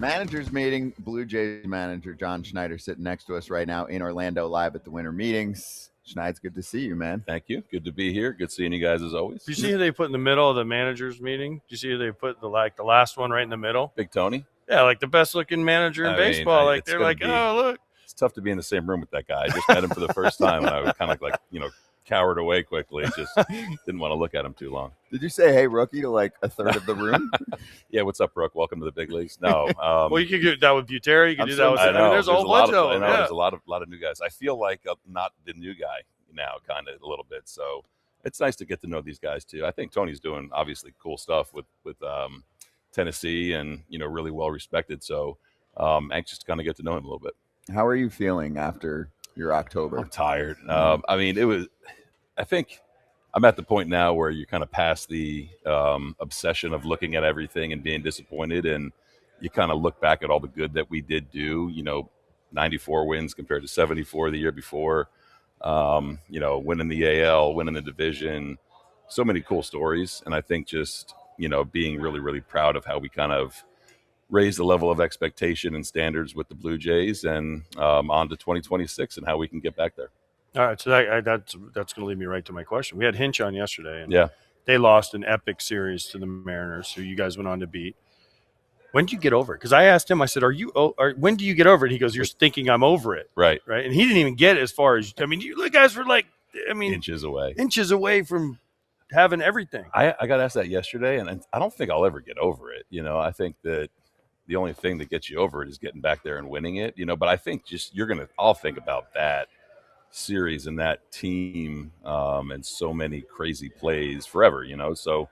Managers meeting. Blue Jays manager John Schneider sitting next to us right now in Orlando, live at the winter meetings. Schneid's good to see you, man. Thank you. Good to be here. Good seeing you guys as always. Do you see who they put in the middle of the managers meeting? Do you see who they put the last one right in the middle? Big Tony. Yeah, like the best looking manager in baseball. Like they're like, oh look. It's tough to be in the same room with that guy. I just met him for the first time, and I was kind of like, cowered away quickly. Just didn't want to look at him too long. Did you say, "Hey, rookie," to like a third of the room? Yeah, what's up, Brooke? Welcome to the big leagues. No, well, you could do that with Butera. You could do that with. There's a whole bunch of them. There's a lot of new guys. I feel like not the new guy now, kind of a little bit. So it's nice to get to know these guys too. I think Tony's doing obviously cool stuff with Tennessee, and really well respected. So anxious to kind of get to know him a little bit. How are you feeling after your October? I'm tired. I think I'm at the point now where you're kind of past the obsession of looking at everything and being disappointed, and you kind of look back at all the good that we did do. 94 wins compared to 74 the year before. Winning the AL, winning the division, so many cool stories. And I think just, being really, really proud of how we kind of raised the level of expectation and standards with the Blue Jays, and on to 2026 and how we can get back there. All right, so that's going to lead me right to my question. We had Hinch on yesterday, and yeah, they lost an epic series to the Mariners, who you guys went on to beat. When did you get over it? Because I asked him, I said, when do you get over it? He goes, you're thinking I'm over it. Right. And he didn't even get as far as, you guys were inches away from having everything. I got asked that yesterday, and I don't think I'll ever get over it. I think that the only thing that gets you over it is getting back there and winning it, but I think just I'll think about that series and that team and so many crazy plays forever, so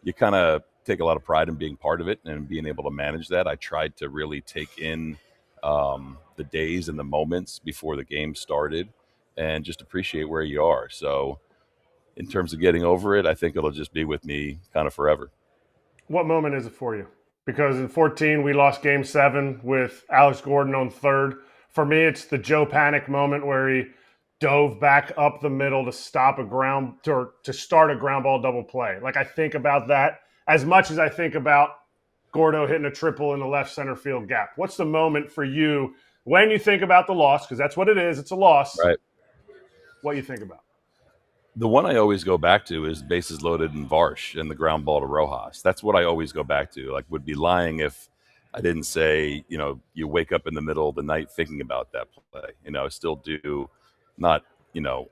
you kind of take a lot of pride in being part of it and being able to manage that. I tried to really take in the days and the moments before the game started and just appreciate where you are. So in terms of getting over it, I think it'll just be with me kind of forever. What moment is it for you? Because in 14, we lost Game 7 with Alex Gordon on third. For me, it's the Joe Panic moment where he dove back up the middle to stop to start a ground ball double play. Like, I think about that as much as I think about Gordo hitting a triple in the left center field gap. What's the moment for you when you think about the loss? Because that's what it is. It's a loss. Right. What you think about? The one I always go back to is bases loaded in Varsh and the ground ball to Rojas. That's what I always go back to. Like, would be lying if I didn't say, you wake up in the middle of the night thinking about that play. I still do, not,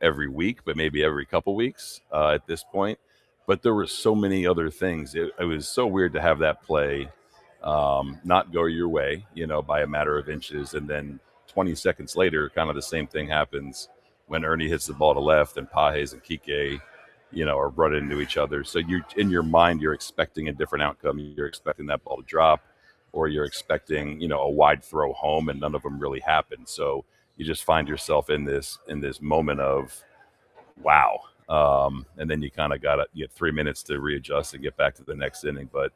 every week, but maybe every couple weeks at this point. But there were so many other things. It was so weird to have that play not go your way, by a matter of inches. And then 20 seconds later, kind of the same thing happens when Ernie hits the ball to left and Pages and Kike, are running into each other. So in your mind, you're expecting a different outcome. You're expecting that ball to drop, or you're expecting, a wide throw home, and none of them really happened. So you just find yourself in this moment of, wow. And then you kind of you have 3 minutes to readjust and get back to the next inning. But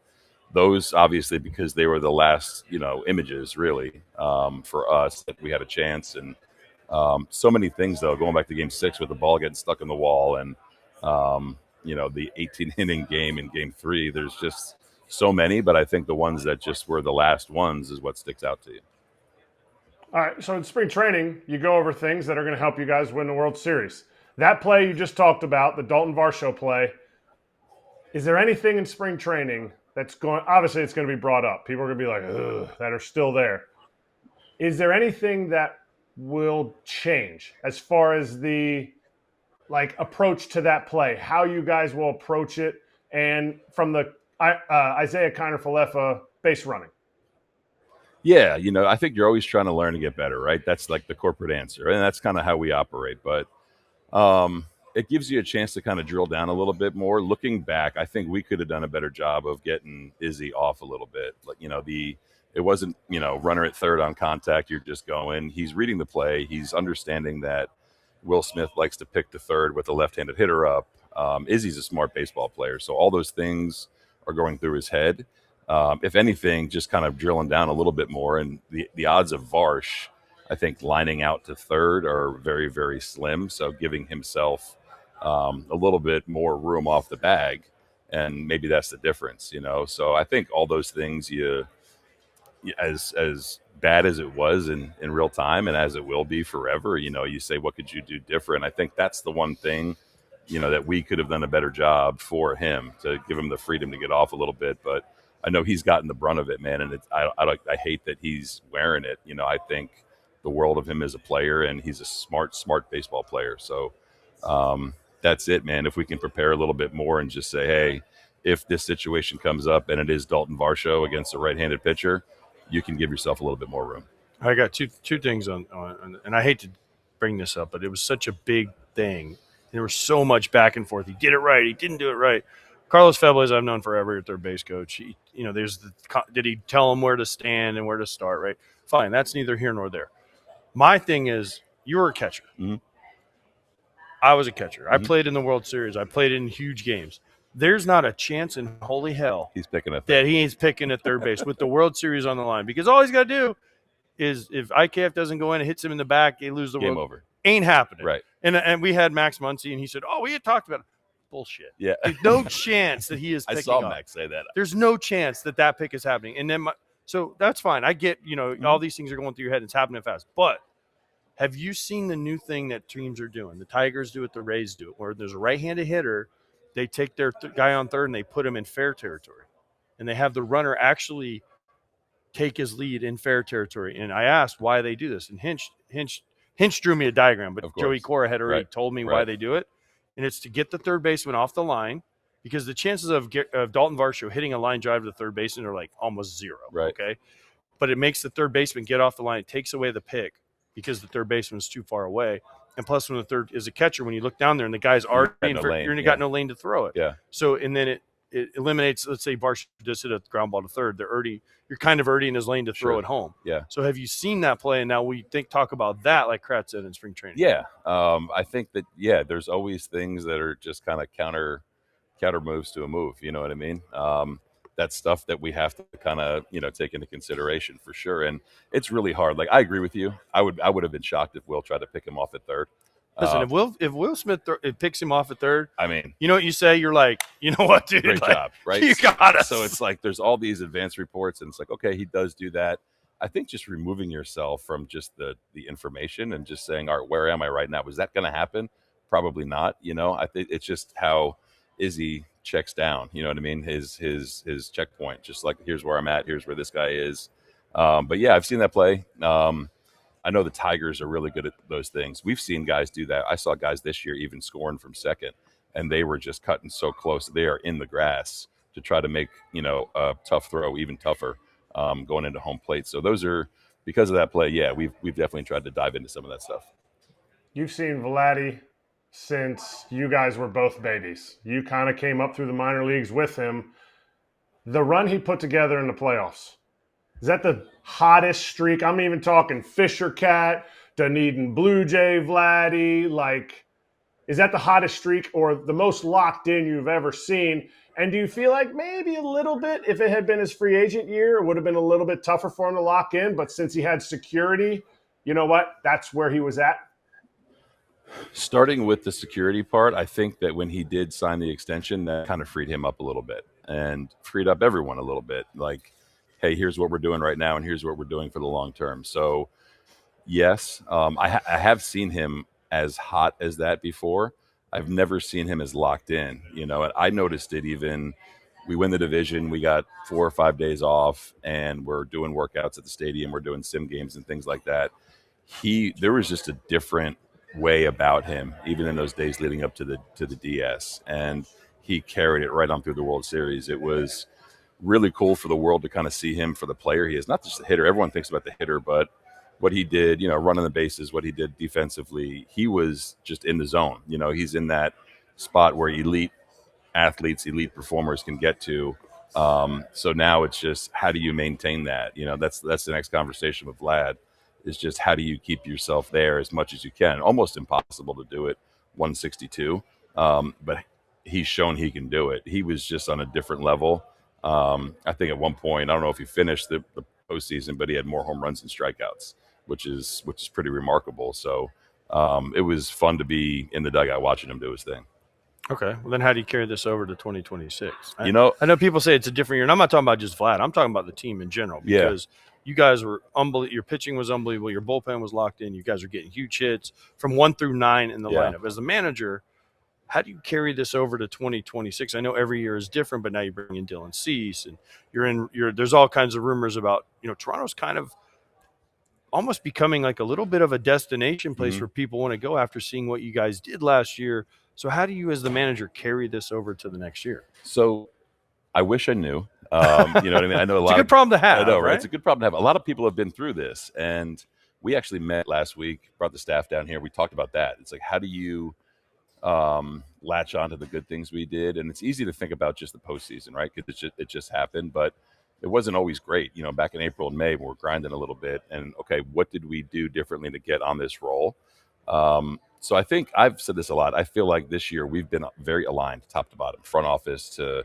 those, obviously, because they were the last, images really for us that we had a chance. And so many things, though, going back to Game 6 with the ball getting stuck in the wall, and the 18-inning game in Game 3. There's just so many, but I think the ones that just were the last ones is what sticks out to you. All right, so in spring training, you go over things that are going to help you guys win the World Series. That play you just talked about, the Dalton Varsho play, is there anything in spring training that's going – obviously it's going to be brought up. People are going to be like, ugh, that are still there. Is there anything that will change as far as the approach to that play, how you guys will approach it, and from the Isaiah Kiner-Falefa base running? Yeah, I think you're always trying to learn and get better, right? That's like the corporate answer, and that's kind of how we operate. But it gives you a chance to kind of drill down a little bit more. Looking back, I think we could have done a better job of getting Izzy off a little bit. It wasn't, runner at third on contact. You're just going. He's reading the play. He's understanding that Will Smith likes to pick to third with a left-handed hitter up. Izzy's a smart baseball player, so all those things are going through his head. If anything, just kind of drilling down a little bit more. And the odds of Varsh, I think, lining out to third are very, very slim. So giving himself a little bit more room off the bag, and maybe that's the difference, So I think all those things you as bad as it was in real time and as it will be forever, you say, what could you do different? I think that's the one thing, that we could have done a better job for him to give him the freedom to get off a little bit. But I know he's gotten the brunt of it, man. And I hate that he's wearing it. I think the world of him as a player, and he's a smart baseball player. So that's it, man. If we can prepare a little bit more and just say, hey, if this situation comes up and it is Dalton Varsho against a right-handed pitcher, you can give yourself a little bit more room. I got two things on, and I hate to bring this up, but it was such a big thing. There was so much back and forth. He did it right. He didn't do it right. Carlos Febles, I've known forever, your third base coach. Did he tell him where to stand and where to start, right? Fine. That's neither here nor there. My thing is, you were a catcher. Mm-hmm. I was a catcher. Mm-hmm. I played in the World Series. I played in huge games. There's not a chance in holy hell he's picking that he is picking at third base with the World Series on the line, because all he's got to do is, if IKF doesn't go in and hits him in the back, they lose the game world. Over. Ain't happening. Right. And we had Max Muncy, and he said, "Oh, we had talked about it." Bullshit. Yeah. There's no chance that he is picking I saw up. Max say that. There's no chance that pick is happening. And then so that's fine. I get, all these things are going through your head. It's happening fast. But have you seen the new thing that teams are doing? The Tigers do it, the Rays do it, where there's a right-handed hitter, they take their guy on third and they put him in fair territory. And they have the runner actually take his lead in fair territory. And I asked why they do this. And Hinch drew me a diagram, but Joey Cora had already told me why they do it. And it's to get the third baseman off the line, because the chances of Dalton Varsho hitting a line drive to the third baseman are like almost zero. Right. Okay. But it makes the third baseman get off the line. It takes away the pick because the third baseman is too far away. And plus, when the third is a catcher, when you look down there and the guy's already you're got no lane to throw it. Yeah. So, and then it eliminates, let's say Varsho just hit a ground ball to third. You're kind of already in his lane to throw it home. Yeah. So have you seen that play? And now we talk about that like Kratz said in spring training. Yeah. I think that, there's always things that are just kind of counter moves to a move. You know what I mean? That's stuff that we have to kind of, take into consideration for sure. And it's really hard. Like, I agree with you. I would have been shocked if Will tried to pick him off at third. Listen, if Will Smith picks him off at third, I mean, you know what you say? You're like, you know what, dude? Great job, right? You got us. So it's like there's all these advanced reports, and it's like, okay, he does do that. I think just removing yourself from just the information and just saying, all right, where am I right now? Was that going to happen? Probably not. I think it's just how Izzy checks down. You know what I mean? His checkpoint. Just like, here's where I'm at. Here's where this guy is. But yeah, I've seen that play. I know the Tigers are really good at those things. We've seen guys do that. I saw guys this year even scoring from second, and they were just cutting so close. They are in the grass to try to make, a tough throw even tougher going into home plate. So those are, because of that play, we've definitely tried to dive into some of that stuff. You've seen Vladdy since you guys were both babies. You kind of came up through the minor leagues with him. The run he put together in the playoffs, is that the hottest streak? I'm even talking Fisher Cat, Dunedin Blue Jay Vladdy. Like, is that the hottest streak or the most locked in you've ever seen? And do you feel like maybe a little bit, if it had been his free agent year, it would have been a little bit tougher for him to lock in? But since he had security, you know what? That's where he was at. Starting with the security part, I think that when he did sign the extension, that kind of freed him up a little bit and freed up everyone a little bit. Like, hey, here's what we're doing right now, and here's what we're doing for the long term. So, yes, I have seen him as hot as that before. I've never seen him as locked in, and I noticed it even. We win the division, we got 4 or 5 days off, and we're doing workouts at the stadium. We're doing sim games and things like that. There was just a different way about him, even in those days leading up to the DS, and he carried it right on through the World Series. It was really cool for the world to kind of see him for the player he is, not just a hitter. Everyone thinks about the hitter, but what he did, running the bases, what he did defensively, he was just in the zone. He's in that spot where elite athletes, elite performers can get to. So now it's just, how do you maintain that? That's the next conversation with Vlad, is just how do you keep yourself there as much as you can? Almost impossible to do it 162. But he's shown he can do it. He was just on a different level. I think at one point, I don't know if he finished the postseason, but he had more home runs and strikeouts, which is pretty remarkable. So it was fun to be in the dugout watching him do his thing. Okay. Well, then how do you carry this over to 2026? You know, I know people say it's a different year, and I'm not talking about just Vlad. I'm talking about the team in general because you guys were unbelievable. Your pitching was unbelievable. Your bullpen was locked in. You guys are getting huge hits from 1 through 9 in the lineup. As the manager, how do you carry this over to 2026? I know every year is different, but now you bring in Dylan Cease, and there's all kinds of rumors about, Toronto's kind of almost becoming like a little bit of a destination place where people want to go after seeing what you guys did last year. So how do you, as the manager, carry this over to the next year? So I wish I knew. You know what I mean? I know it's a good problem to have. I know, right? Right? It's a good problem to have. A lot of people have been through this, and we actually met last week, brought the staff down here. We talked about that. It's like, how do you latch onto the good things we did? And it's easy to think about just the postseason, right? Because it just happened, but it wasn't always great. Back in April and May, we were grinding a little bit. And, okay, what did we do differently to get on this roll? So I think I've said this a lot. I feel like this year we've been very aligned top to bottom, front office to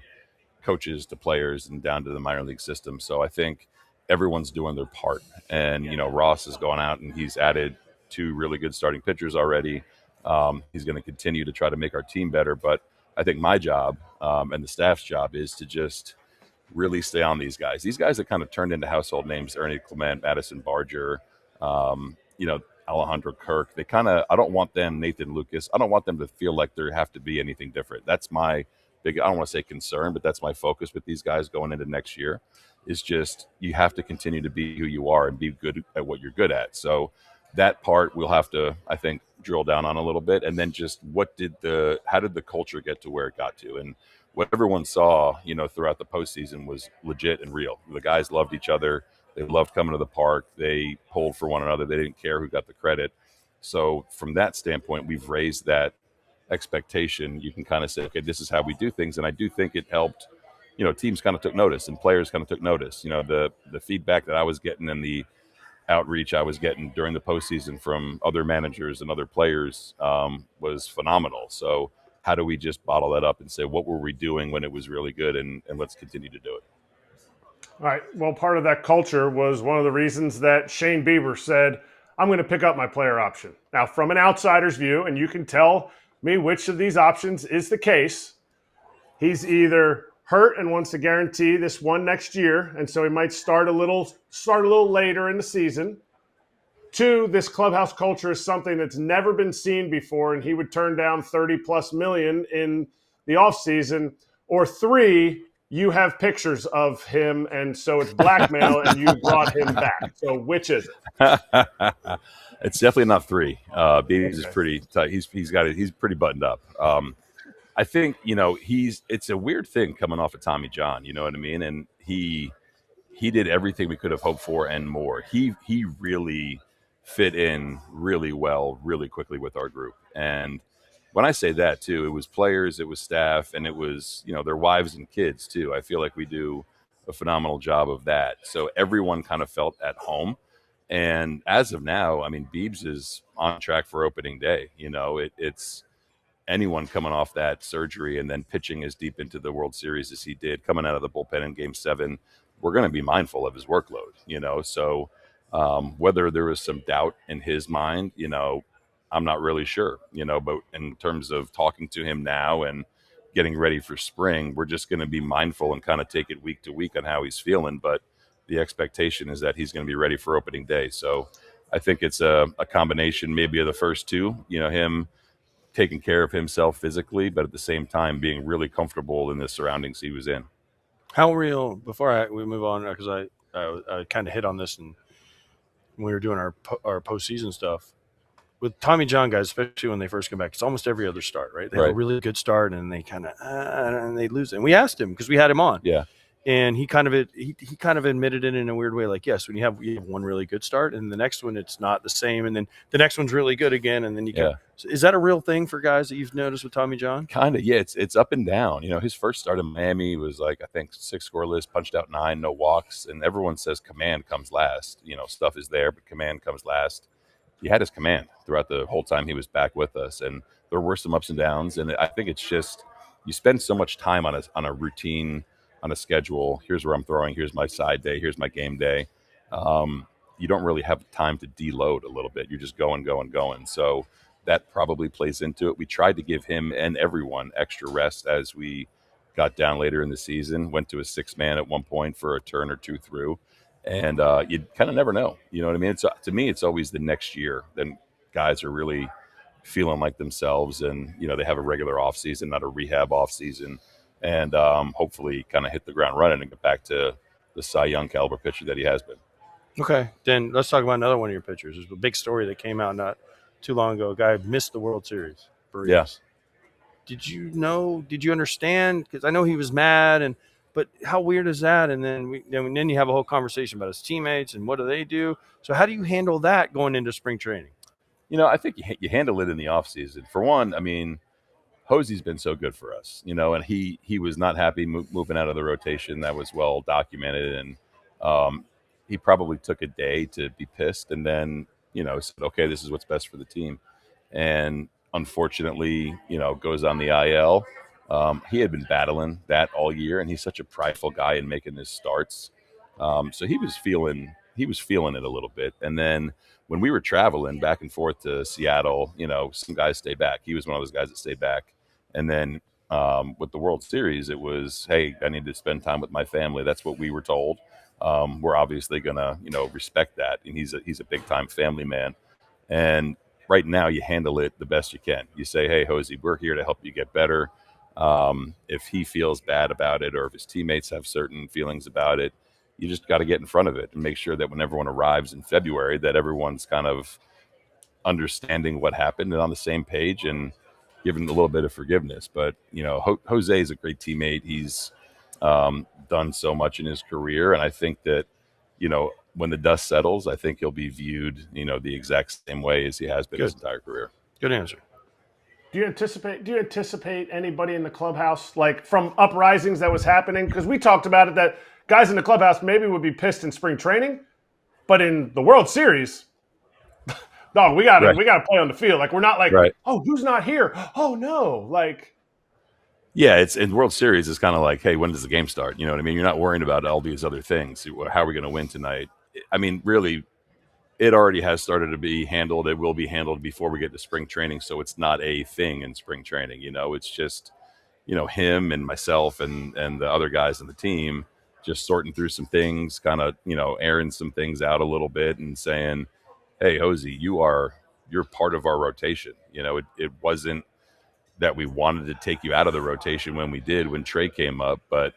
coaches to players and down to the minor league system. So I think everyone's doing their part. And, Ross has gone out and he's added 2 really good starting pitchers already. He's going to continue to try to make our team better. But I think my job and the staff's job is to just really stay on these guys. These guys that kind of turned into household names, Ernie Clement, Madison Barger, Alejandro Kirk. They kind of, I don't want them, Nathan Lucas, I don't want them to feel like there have to be anything different. That's my big, I don't want to say concern, but that's my focus with these guys going into next year is just you have to continue to be who you are and be good at what you're good at. So that part we'll have to, I think, drill down on a little bit. And then just how did the culture get to where it got to? And what everyone saw, throughout the postseason was legit and real. The guys loved each other. They loved coming to the park. They pulled for one another. They didn't care who got the credit. So from that standpoint, we've raised that expectation. You can kind of say, okay, this is how we do things. And I do think it helped, teams kind of took notice and players kind of took notice. The feedback that I was getting and the outreach I was getting during the postseason from other managers and other players was phenomenal. So how do we just bottle that up and say, what were we doing when it was really good, and let's continue to do it? All right. Well, part of that culture was one of the reasons that Shane Bieber said, I'm going to pick up my player option. Now, from an outsider's view, and you can tell me which of these options is the case, he's either hurt and wants to guarantee this one next year, and so he might start a little later in the season. 2, this clubhouse culture is something that's never been seen before, and he would turn down $30+ million in the offseason. Or 3, you have pictures of him, and so it's blackmail, and you brought him back. So which is it? It's definitely not 3. Bees is pretty tight. He's pretty buttoned up. I think, it's a weird thing coming off of Tommy John, you know what I mean? And he did everything we could have hoped for and more. He really fit in really well, really quickly with our group. And when I say that too, it was players, it was staff, and it was, their wives and kids too. I feel like we do a phenomenal job of that. So everyone kind of felt at home. And as of now, I mean, Biebs is on track for opening day. It's anyone coming off that surgery and then pitching as deep into the World Series as he did, coming out of the bullpen in Game 7, we're going to be mindful of his workload, So whether there was some doubt in his mind, I'm not really sure, but in terms of talking to him now and getting ready for spring, we're just going to be mindful and kind of take it week to week on how he's feeling. But the expectation is that he's going to be ready for opening day. So I think it's a combination maybe of the first 2, him taking care of himself physically, but at the same time being really comfortable in the surroundings he was in. How real, before we move on, because I kind of hit on this and when we were doing our postseason stuff, with Tommy John guys, especially when they first come back, it's almost every other start, right? They have a really good start and they kind of and they lose it. And we asked him because we had him on. Yeah. And he kind of admitted it in a weird way, like, yes, when you have one really good start and the next one it's not the same, and then the next one's really good again, and then you can. So is that a real thing for guys that you've noticed with Tommy John? Kind of, yeah. It's up and down. His first start in Miami was like, I think 6 scoreless, punched out 9, no walks, and everyone says command comes last. Stuff is there, but command comes last. He had his command throughout the whole time he was back with us, and there were some ups and downs. And I think it's just you spend so much time on a routine, on a schedule. Here's where I'm throwing. Here's my side day. Here's my game day. You don't really have time to deload a little bit. You're just going. So that probably plays into it. We tried to give him and everyone extra rest as we got down later in the season, went to a 6-man at one point for a turn or two through. And you kind of never know. You know what I mean? To me, it's always the next year. Then guys are really feeling like themselves, and, you know, they have a regular offseason, not a rehab offseason, and hopefully kind of hit the ground running and get back to the Cy Young caliber pitcher that he has been. Okay, then let's talk about another one of your pitchers. There's a big story that came out not too long ago. A guy missed the World Series. Berrios. Yeah. Did you know? Did you understand? Because I know he was mad, but how weird is that? And then then you have a whole conversation about his teammates and what do they do. So how do you handle that going into spring training? You know, I think you handle it in the offseason. For one, I mean, Hosey's been so good for us, you know, and he was not happy moving out of the rotation. That was well documented, and he probably took a day to be pissed, and then, you know, said, okay, this is what's best for the team. And unfortunately, you know, goes on the IL. He had been battling that all year, and he's such a prideful guy in making his starts. So he was feeling it a little bit. And then when we were traveling back and forth to Seattle, you know, some guys stay back. He was one of those guys that stayed back. And then with the World Series, it was, hey, I need to spend time with my family. That's what we were told. We're obviously gonna, you know, respect that. And he's a big time family man. And right now, you handle it the best you can. You say, hey, Hosey, we're here to help you get better. If he feels bad about it, or if his teammates have certain feelings about it, you just got to get in front of it and make sure that when everyone arrives in February, that everyone's kind of understanding what happened and on the same page and giving a little bit of forgiveness. But, you know, Jose is a great teammate. He's done so much in his career. And I think that, you know, when the dust settles, I think he'll be viewed, you know, the exact same way as he has been his entire career. Good answer. Do you anticipate anybody in the clubhouse, like from uprisings that was happening? Because we talked about it, that guys in the clubhouse maybe would be pissed in spring training, but in the World Series, dog, we gotta play on the field. Like, we're not like, oh, who's not here? Oh no, like. Yeah, it's in World Series. It's kind of like, hey, when does the game start? You know what I mean? You're not worrying about all these other things. How are we going to win tonight? I mean, really, it already has started to be handled. It will be handled before we get to spring training. So it's not a thing in spring training. You know, it's just, you know, him and myself and the other guys in the team just sorting through some things, kind of, you know, airing some things out a little bit and saying, hey, Hosey, you're part of our rotation. You know, it wasn't that we wanted to take you out of the rotation when Trey came up, but,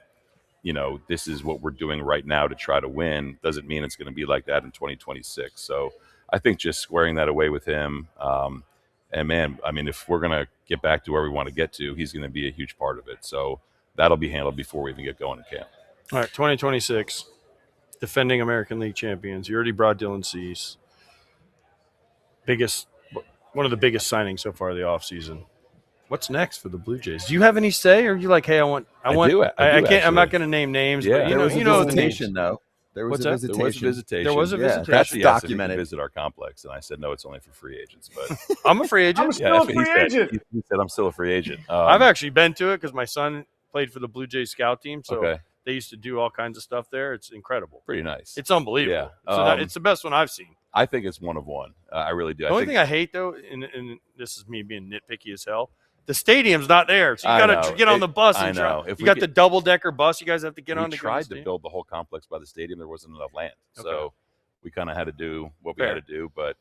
you know, this is what we're doing right now to try to win. Doesn't mean it's going to be like that in 2026. So I think just squaring that away with him. And man, I mean, if we're going to get back to where we want to get to, he's going to be a huge part of it. So that'll be handled before we even get going in camp. All right, 2026, defending American League champions. You already brought Dylan Cease. One of the biggest signings so far of the offseason. What's next for the Blue Jays? Do you have any say, or are you like, hey, I can't. I'm not going to name names, but there was a visitation though. There was a visitation. There was a visitation. That's documented. Visit our complex, and I said no, it's only for free agents. But I'm a free agent. I'm still a free agent. He said I'm still a free agent. I've actually been to it because my son played for the Blue Jays scout team, so they used to do all kinds of stuff there. It's incredible. Pretty nice. It's unbelievable. Yeah. It's the best one I've seen. I think it's one of one. I really do. The only thing I hate, though, and this is me being nitpicky as hell, the stadium's not there. So you got to get on the bus. You got the double-decker bus you guys have to get on. We tried to build the whole complex by the stadium. There wasn't enough land. So we kind of had to do what we had to do. But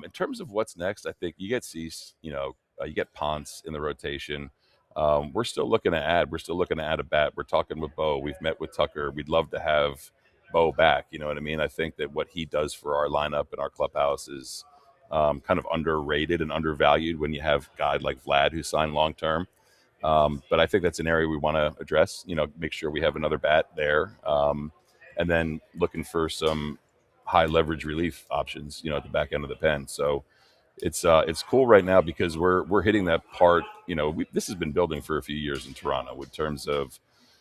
in terms of what's next, I think you get Cease, you get Ponce in the rotation. We're still looking to add. We're still looking to add a bat. We're talking with Bo. We've met with Tucker. We'd love to have Bo back. You know what I mean? I think that what he does for our lineup and our clubhouse is kind of underrated and undervalued when you have a guy like Vlad who signed long-term. But I think that's an area we want to address, make sure we have another bat there. And then looking for some high leverage relief options, at the back end of the pen. So it's cool right now because we're hitting that part. This has been building for a few years in Toronto in terms of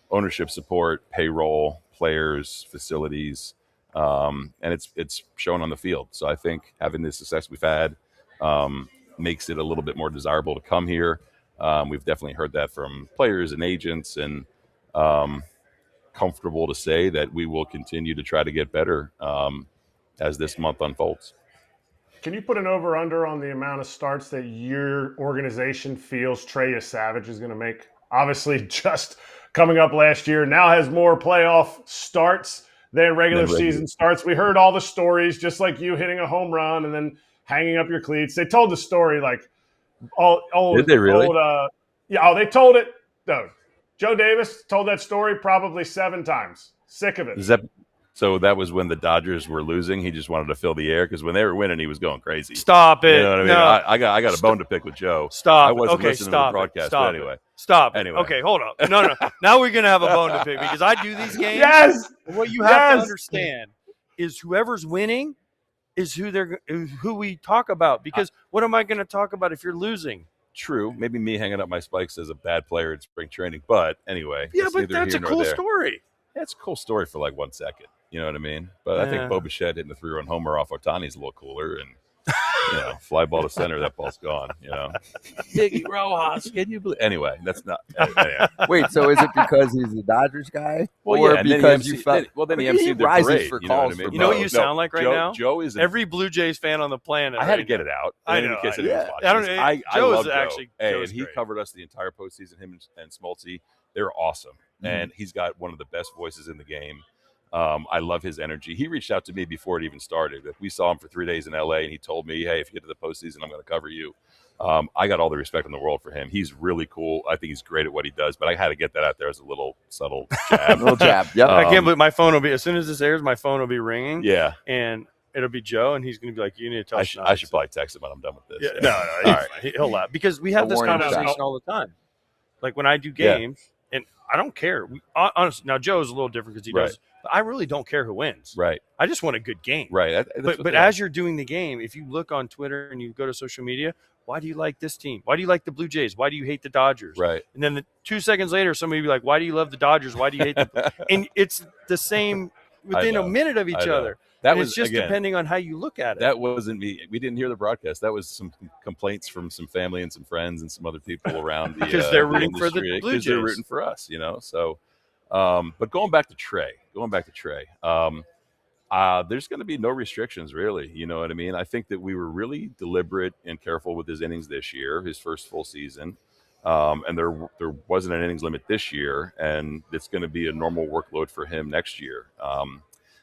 ownership support, payroll, players, facilities, and it's shown on the field. So I think having the success we've had makes it a little bit more desirable to come here. We've definitely heard that from players and agents, and comfortable to say that we will continue to try to get better as this month unfolds. Can you put an over-under on the amount of starts that your organization feels Trey Savage is going to make? Obviously, just coming up last year, now has more playoff starts than regular season starts. We heard all the stories, just like you hitting a home run and then hanging up your cleats. They told the story like Did they really? They told it. No, Joe Davis told that story probably 7 times. Sick of it. So that was when the Dodgers were losing. He just wanted to fill the air because when they were winning, he was going crazy. Stop it! You know what I mean? No. I got a bone to pick with Joe. Stop. I wasn't Okay, listening stop to the broadcast. Stop but anyway, Stop. Anyway. Okay, hold up. No. Now we're gonna have a bone to pick because I do these games. Yes. What you have to understand is whoever's winning is who we talk about. Because what am I going to talk about if you're losing? True. Maybe me hanging up my spikes as a bad player in spring training, but anyway. Yeah, but that's a cool story. That's a cool story for like 1 second. You know what I mean? But I think Bo Bichette hitting the 3-run homer off Ohtani's a little cooler, and fly ball to center, that ball's gone. Biggie Rojas, can you believe? Anyway, that's not. Anyway. Wait, so is it because he's a Dodgers guy, or because you felt? Then he emceed the parade. For you know calls what I mean? You know what you sound like right now? Joe is every Blue Jays fan on the planet. I had to get it out. I know. I Joe love is actually. Joe. And he covered us the entire postseason. Him and Smoltzy, they're awesome, and he's got one of the best voices in the game. I love his energy. He reached out to me before it even started. We saw him for 3 days in LA, and he told me, hey, if you get to the postseason, I'm going to cover you. I got all the respect in the world for him. He's really cool. I think he's great at what he does, but I had to get that out there as a little subtle jab. Yep. I can't believe my phone will be, as soon as this airs, my phone will be ringing. Yeah. And it'll be Joe, and he's going to be like, you need to tell I should probably text him when I'm done with this. Yeah, no, all right. He'll laugh. Because we have this conversation all the time. Like when I do games, and I don't care. Honestly, now Joe's a little different because he does. But I really don't care who wins. Right. I just want a good game. Right. But as you're doing the game, if you look on Twitter and you go to social media, why do you like this team? Why do you like the Blue Jays? Why do you hate the Dodgers? Right. And then 2 seconds later, somebody will be like, why do you love the Dodgers? Why do you hate them? And it's the same within a minute of each other. It's just depending on how you look at it. That wasn't me. We didn't hear the broadcast. That was some complaints from some family and some friends and some other people around the because they're rooting for the Blue Jays. They're rooting for us, So, but going back to Trey, there's going to be no restrictions, really. You know what I mean? I think that we were really deliberate and careful with his innings this year, his first full season. And there wasn't an innings limit this year, and it's going to be a normal workload for him next year.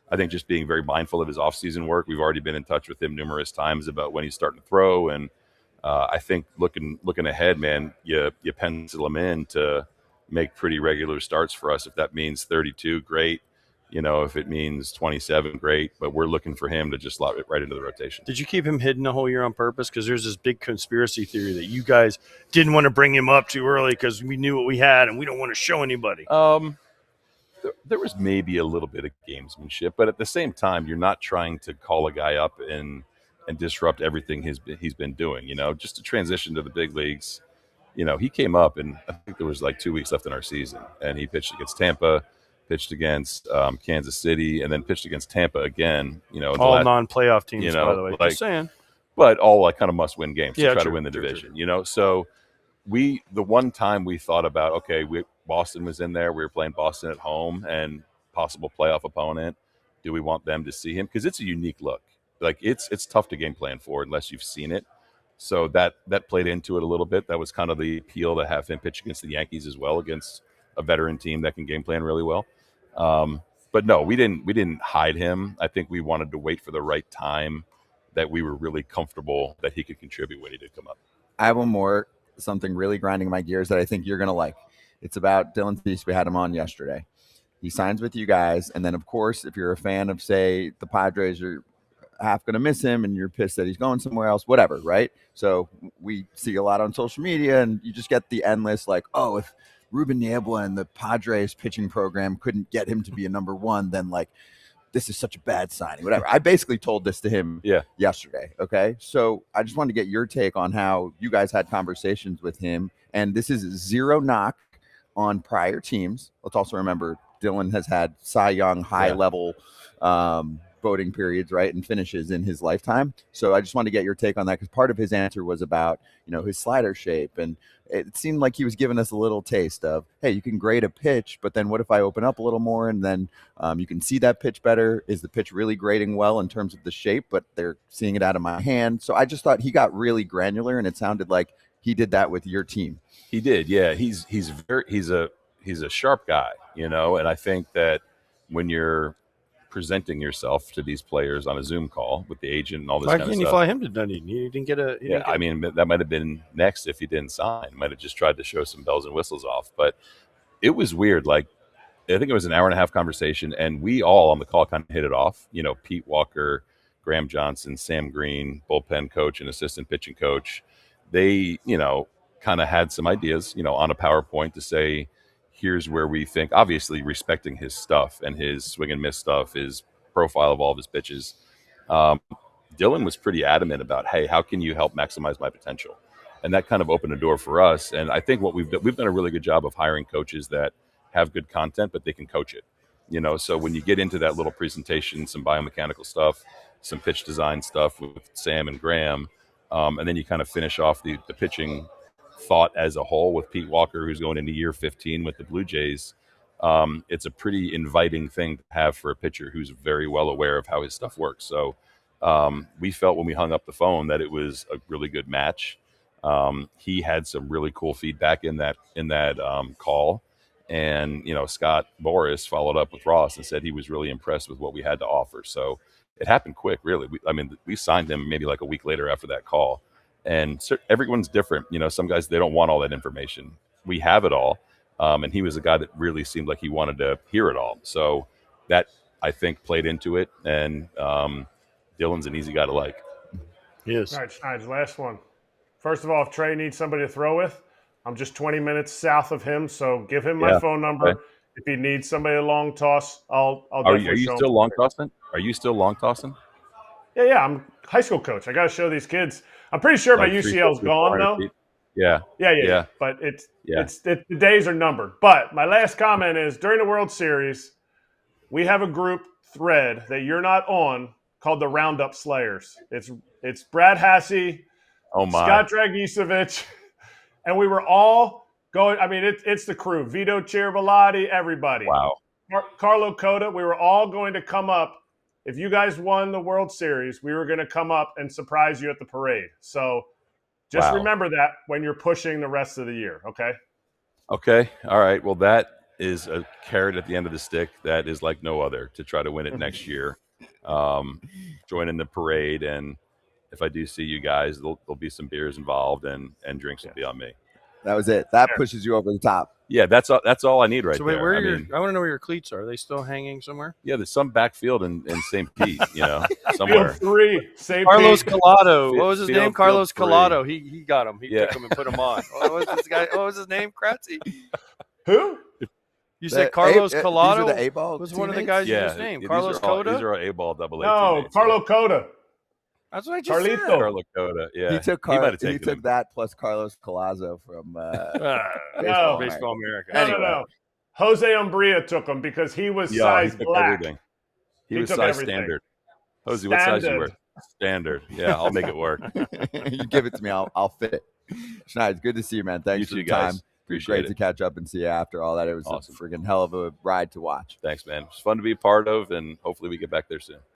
I think just being very mindful of his offseason work. We've already been in touch with him numerous times about when he's starting to throw, and I think looking ahead, man, you pencil him in to make pretty regular starts for us. If that means 32, great. If it means 27, great. But we're looking for him to just slot it right into the rotation. Did you keep him hidden the whole year on purpose? Because there's this big conspiracy theory that you guys didn't want to bring him up too early because we knew what we had and we don't want to show anybody. There was maybe a little bit of gamesmanship, but at the same time, you're not trying to call a guy up and disrupt everything he's been doing. Just to transition to the big leagues. He came up, and I think there was like 2 weeks left in our season, and he pitched against Tampa, pitched against Kansas City, and then pitched against Tampa again. All non-playoff teams, by the way. Just saying, but all like kind of must-win games to try to win the division. So the one time we thought about, okay, Boston was in there. We were playing Boston at home and possible playoff opponent. Do we want them to see him? Because it's a unique look. Like it's tough to game plan for unless you've seen it. So that played into it a little bit. That was kind of the appeal to have him pitch against the Yankees as well, against a veteran team that can game plan really well. But no, we didn't hide him. I think we wanted to wait for the right time that we were really comfortable that he could contribute when he did come up. I have one more, something really grinding my gears that I think you're going to like. It's about Dylan Cease. We had him on yesterday. He signs with you guys. And then, of course, if you're a fan of, say, the Padres, you're half going to miss him and you're pissed that he's going somewhere else, whatever, right? So we see a lot on social media, and you just get the endless, like, oh, if Ruben Niebla and the Padres pitching program couldn't get him to be a number one, then, like, this is such a bad signing, whatever. I basically told this to him yesterday, okay? So I just wanted to get your take on how you guys had conversations with him. And this is zero knock on prior teams. Let's also remember Dylan has had Cy Young high-level voting periods, right, and finishes in his lifetime. So I just wanted to get your take on that, because part of his answer was about, his slider shape, and it seemed like he was giving us a little taste of, hey, you can grade a pitch, but then what if I open up a little more and then you can see that pitch better? Is the pitch really grading well in terms of the shape, but they're seeing it out of my hand? So I just thought he got really granular, and it sounded like he did that with your team. He did, yeah. He's a sharp guy, and I think that when you're presenting yourself to these players on a Zoom call with the agent and all this Why kind of can't stuff. you fly him to Dunedin? He didn't get a. I mean, that might have been next if he didn't sign. Might have just tried to show some bells and whistles off. But it was weird. Like, I think it was an hour and a half conversation, and we all on the call kind of hit it off. Pete Walker, Graham Johnson, Sam Green, bullpen coach and assistant pitching coach. They, kind of had some ideas, on a PowerPoint to say, here's where we think, obviously respecting his stuff and his swing and miss stuff, his profile of all of his pitches. Dylan was pretty adamant about, hey, how can you help maximize my potential? And that kind of opened a door for us. And I think what we've done a really good job of hiring coaches that have good content, but they can coach it. So when you get into that little presentation, some biomechanical stuff, some pitch design stuff with Sam and Graham, and then you kind of finish off the pitching thought as a whole with Pete Walker, who's going into year 15 with the Blue Jays. It's a pretty inviting thing to have for a pitcher who's very well aware of how his stuff works. So we felt when we hung up the phone that it was a really good match. He had some really cool feedback in that call. And, Scott Boras followed up with Ross and said he was really impressed with what we had to offer. So it happened quick, really. We signed him maybe like a week later after that call. And everyone's different. Some guys, they don't want all that information. We have it all. And he was a guy that really seemed like he wanted to hear it all. So that, I think, played into it. And Dylan's an easy guy to like. Yes. All right, Schneider, last one. First of all, if Trey needs somebody to throw with, I'm just 20 minutes south of him, so give him my phone number. Okay. If he needs somebody to long toss, I'll Are definitely you show still him. long tossing? Are you still long tossing? Yeah, I'm a high school coach. I got to show these kids. I'm pretty sure my UCL's gone though. Feet? Yeah. But the days are numbered. But my last comment is, during the World Series, we have a group thread that you're not on called the Roundup Slayers. It's Brad Hasse, Scott Dragisevich, and we were all going. I mean, it's the crew: Vito Chiarvallati, everybody. Wow. Carlo Cota. We were all going to come up. If you guys won the World Series, we were going to come up and surprise you at the parade. So just remember that when you're pushing the rest of the year, okay? Okay. All right. Well, that is a carrot at the end of the stick that is like no other to try to win it next year. Join in the parade, and if I do see you guys, there'll be some beers involved, and drinks will be on me. That was it. That pushes you over the top. Yeah, that's all I need right So wait, there. I want to know where your cleats are. Are they still hanging somewhere? Yeah, there's some backfield in St. Pete, somewhere. Field 3, St. Carlos Pete. Collado. What was his name? Carlos Field Collado. He got him. He took him and put him on. What was this guy? What was his name? Kratzy. Who? You said Carlos Collado. These are the A-ball was one of the teammates? guys used his name. Carlos These Cota. are A-ball double A. No, teammates. Carlo Cota. That's what I just said. Carlo Cota. Yeah, He took might have taken him. that plus Carlos Collazo from No. Baseball America. No. Jose Umbria took him because he was size he took black. everything. He was took size everything. standard. Jose, what size you wear? Standard. Yeah, I'll make it work. You give it to me, I'll fit it. Schneider, good to see you, man. Thanks for the time. Guys. Appreciate Great it. to catch up and see you after all that. It was awesome. a freaking hell of a ride to watch. Thanks, man. It's fun to be a part of, and hopefully we get back there soon.